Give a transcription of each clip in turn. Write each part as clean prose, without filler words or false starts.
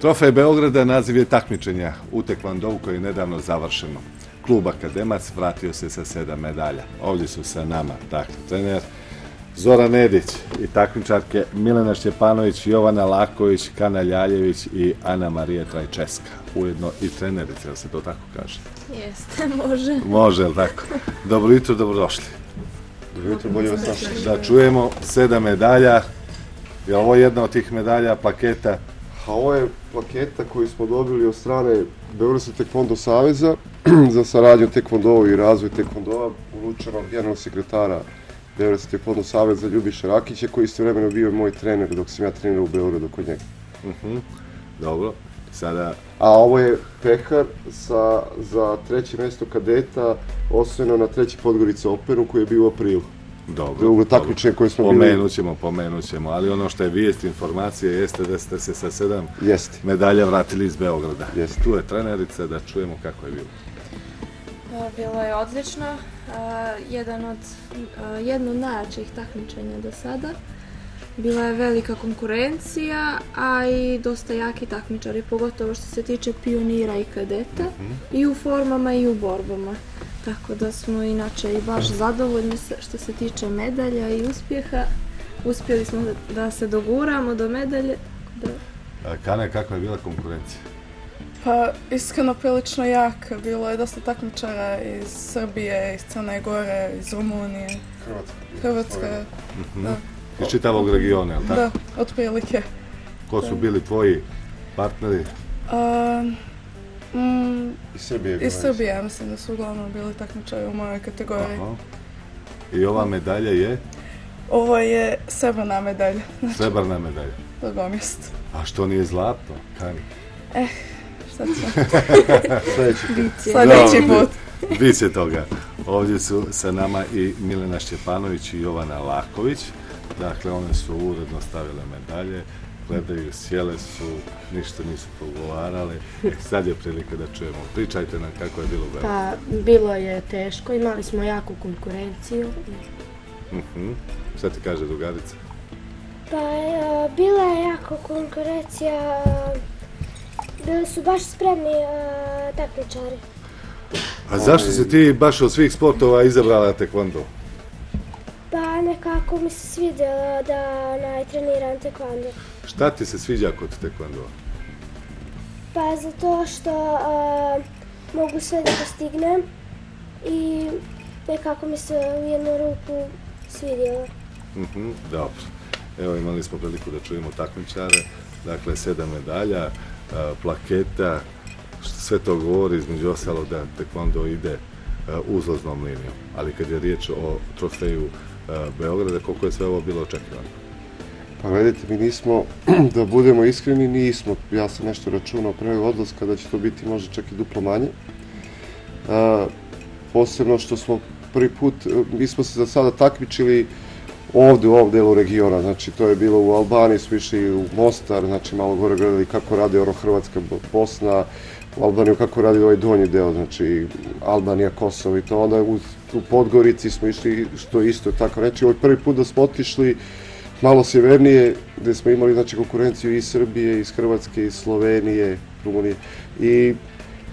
Trofej Beograda naziv je takmičenja u tekvondou koji je nedavno završeno. Klub Akademac vratio se sa 7 medalja. Ovdje su sa nama, dakle, trener Zoran Nedić i takmičarke Milena Šćepanović, Jovana Laković, Kana Ljaljević i Ana Marija Trajčeska. Ujedno i trenerice, jel se to tako kaže? Jeste, može. Može, jel tako? Dobro jutro, dobrodošli. Dobro jutro, bolje vas našli. Da čujemo 7 medalja. Je ovo jedna od tih medalja, plaketa? A ovo je plaketa koju smo dobili od strane Beogradskog tekvondo saveza za saradnju tekvondova i razvoj tekvondova, uručeno od generalnog sekretara Beogradskog tekvondo saveza Ljubiša Rakića, koji istovremeno bio moj trener dok sam ja trenirao u Beogradu kod njega. Dobro, sada... A ovo je pehar za treće mjesto kadeta, osvojeno na treći Podgorica Operu koji je bio u aprilu. Dobro, takmičenje koje smo bili... Pomenut ćemo, ali ono što je vijest, informacija jeste da ste se sa 7 medalja vratili iz Beograda. Tu je trenerica, da čujemo kako je bilo. Bilo je odlično, jedno od najjačih takmičenja do sada. Bila je velika konkurencija, a i dosta jaki takmičari, pogotovo što se tiče pionira i kadeta, i u formama i u borbama. Tako da smo inače i baš zadovoljni što se tiče medalja i uspjeha. Uspjeli smo da se doguramo do medalje. Kane, kakva je bila konkurencija? Pa iskreno prilično jaka. Bilo je dosta takmičara iz Srbije, iz Crne Gore, iz Rumunije, Hrvatske. Iz čitavog regiona, je li tako? Da, otprilike. Ko su bili tvoji partneri? Iz Srbije, mislim da su uglavnom bili takmičari u mojoj kategoriji. I ova medalja je? Ovo je srebrna medalja. Srebrna medalja? Drugo mjesto. A što nije zlatno? Šta će? Sljedeći put. Biće toga. Ovdje su sa nama i Milena Šćepanović i Jovana Laković. Dakle, one su uredno stavile medalje, gledaju, sjele su, ništa nisu progovarali. Sad je prilika da čujemo. Pričajte nam kako je bilo u Beogradu. Pa, bilo je teško, imali smo jaku konkurenciju. Šta ti kaže drugarica? Pa, bila je jako konkurencija, bili su baš spremni takmičari. A zašto si ti baš od svih sportova izabrala tekvondo? Pa nekako mi se svidjelo da treniram tekvondo. Šta ti se sviđa kod tekvondova? Pa zato što mogu sve da postignem i nekako mi se u jednu ruku svidjelo. Dobro. Evo, imali smo priliku da čujemo takmičare, dakle 7 medalja, plaketa, sve to govori između ostalog da tekvondo ide uzlaznom linijom. Ali kad je riječ o trofeju Beograda, koliko je sve ovo bilo očekivano? Pa gledajte, mi nismo, da budemo iskreni, nismo. Ja sam nešto računao pre odlaska da će to biti možda čak i duplo manje. Posebno što smo prvi put, mi smo se za sada takmičili ovdje u ovom delu regiona, znači to je bilo u Albaniji, smo išli u Mostar, znači malo gore gledali kako radi Hrvatska, Bosna, u Albaniju kako radi ovaj donji deo, znači Albanija, Kosovo i to, onda u Podgorici smo išli, što isto tako reći, ovaj prvi put da smo otišli malo sjevernije, gdje smo imali znači konkurenciju iz Srbije, iz Hrvatske, iz Slovenije, Rumunije i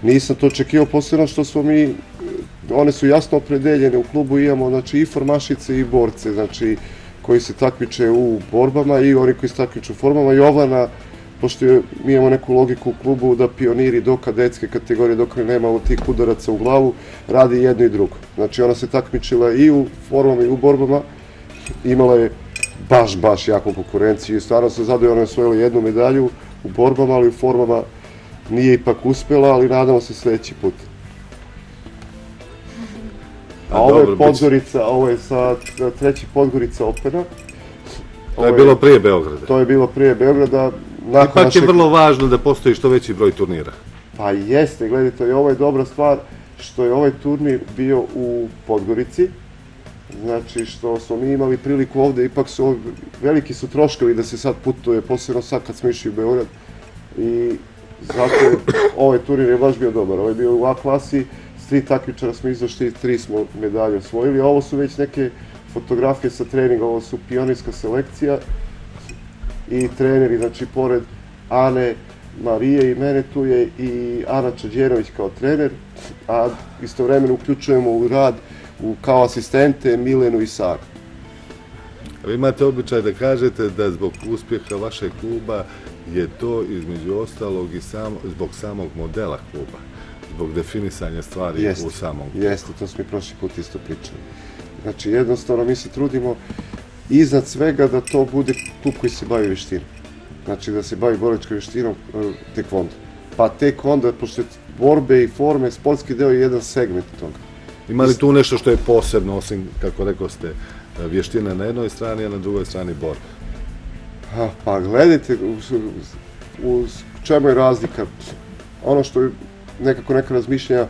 nisam to očekivao, posebno što smo mi, one su jasno opredeljene, u klubu imamo znači i formašice i borce, znači koji se takmiče u borbama i oni koji se takmiče u formama. Jovana, pošto mi imamo neku logiku u klubu da pioniri do kadetske kategorije, dok nema tih udaraca u glavu, radi jedno i drugo. Znači ona se takmičila i u formama i u borbama, imala je baš jaku konkurenciju i stvarno se zadovoljno, ona je osvojila jednu medalju u borbama, ali u formama nije ipak uspjela, ali nadamo se sljedeći put. A ovo je Podgorica, ovo je sa treći Podgorica Opera. To je bilo prije Beograda. To je bilo prije Beograda. Ipak je vrlo važno da postoji što veći broj turnira. Pa jeste, gledajte, i ovo je dobra stvar što je ovaj turnir bio u Podgorici. Znači što smo mi imali priliku ovdje, ipak su veliki su troškovi da se sad putuje, posebno sad kad smo išli u Beograd. I zato ovaj turnir je baš bio dobar. Ovo je bio u A klasi, s 3 takmičara smo izašli, 3 smo medalje osvojili. Ovo su već neke fotografije sa treninga, ovo su pionirska selekcija i treneri, znači pored Ane, Marije i mene, tu je i Ana Čađerović kao trener, a istovremeno uključujemo u rad kao asistente Milenu i Saru. Vi imate običaj da kažete da zbog uspjeha vašeg kluba je to između ostalog i zbog samog modela kluba, zbog definisanja stvari u samom klubu. Jeste, to smo i prošli put isto pričali. Znači, jednostavno mi se trudimo iznad svega da to bude klub koji se bavi veštinom. Znači, da se bavi borilačkom veštinom tekvondo. Pa tekvondo, pošto je borbe i forme, sportski deo je jedan segment toga. Ima li tu nešto što je posebno, osim, kako rekao ste, vještine na jednoj strani, a na drugoj strani borbe? Pa gledajte, u čemu je razlika? Ono što je nekako neka razmišljanja,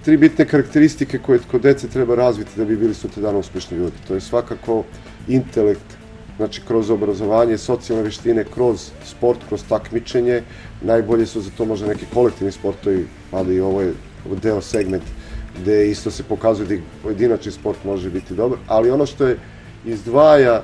3 bitne karakteristike koje kod dece treba razviti da bi bili sutra dana uspješni ljudi. To je svakako intelekt, znači kroz obrazovanje, socijalne vještine, kroz sport, kroz takmičenje. Najbolje su za to možda neki kolektivni sportovi, ali ovo je deo segment gde isto se pokazuje da pojedinačni sport može biti dobar, ali ono što je izdvaja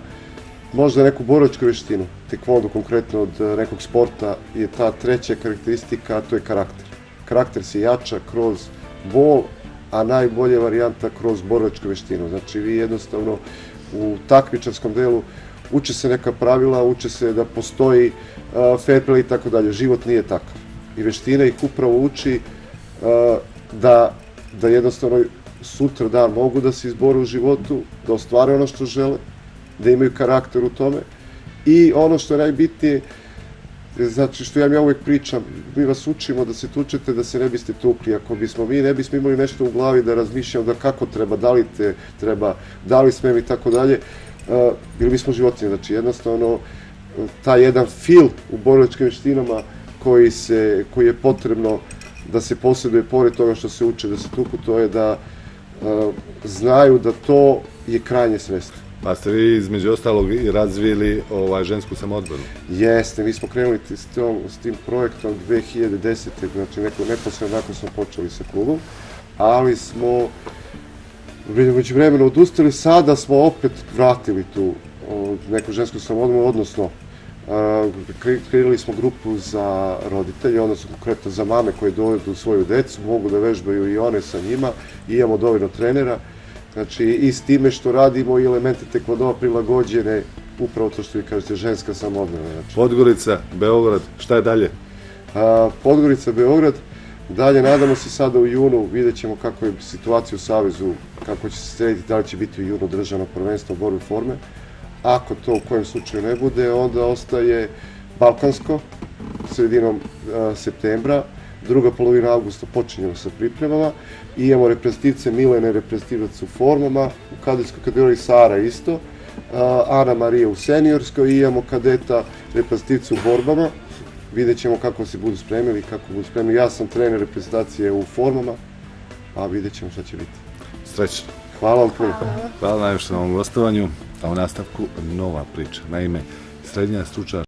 možda neku borilačku vještinu, tekvondo konkretno od nekog sporta, je ta treća karakteristika, a to je karakter. Karakter se jača kroz bol, a najbolja varijanta kroz borilačku vještinu. Znači vi jednostavno u takmičarskom delu uče se neka pravila, uče se da postoji fair play i tako dalje. Život nije takav. I vještina ih upravo uči da jednostavno sutra dan mogu da se izbore u životu, da ostvare ono što žele, da imaju karakter u tome. I ono što je najbitnije, znači što ja uvijek pričam, mi vas učimo da se tučete, da se ne biste tukli. Ako bismo mi ne bismo imali nešto u glavi da razmišljamo da kako treba, da li te treba, da li smem i tako dalje, bili bismo životinje. Znači jednostavno taj jedan fil u borilačkim vještinama koji je potrebno da se posjeduje pored toga što se uče da se tuku, to je da znaju da to je krajnje sredstvo. Pa ste vi između ostalog i razvili žensku samoodbranu? Jeste, mi smo krenuli s tim projektom 2010. Znači neposredno nakon smo počeli sa klubom, ali smo među vremena odustali, sada smo opet vratili tu neku žensku samoodbranu, odnosno kreirali smo grupu za roditelje, odnosno konkretno za mame koje dovedu svoju decu, mogu da vežbaju i one sa njima, i imamo dovoljno trenera. Znači i s time što radimo i elemente tekvondova prilagođene, upravo to što vi kažete, ženska samoodbrana. Podgorica, Beograd, šta je dalje? Podgorica, Beograd, dalje nadamo se sada u junu, vidjet ćemo kako je situacija u Savezu, kako će se srediti, da li će biti u junu državno prvenstvo borbe forme. Ako to u kojem slučaju ne bude, onda ostaje Balkansko, sredinom septembra, druga polovina avgusta počinjemo sa pripremama, i imamo reprezentativce Milene, reprezentativac u formama, u kadetskoj kategoriji Sara isto, Ana Marija u seniorskoj, i imamo kadeta reprezentativca u borbama. Vidjet ćemo kako se budu spremili, kako budu spremili. Ja sam trener reprezentacije u formama, a vidjet ćemo šta će biti. Srećno. Hvala vam puno. Hvala najviše na ovom gostovanju, a u nastavku nova priča. Naime, srednja stručna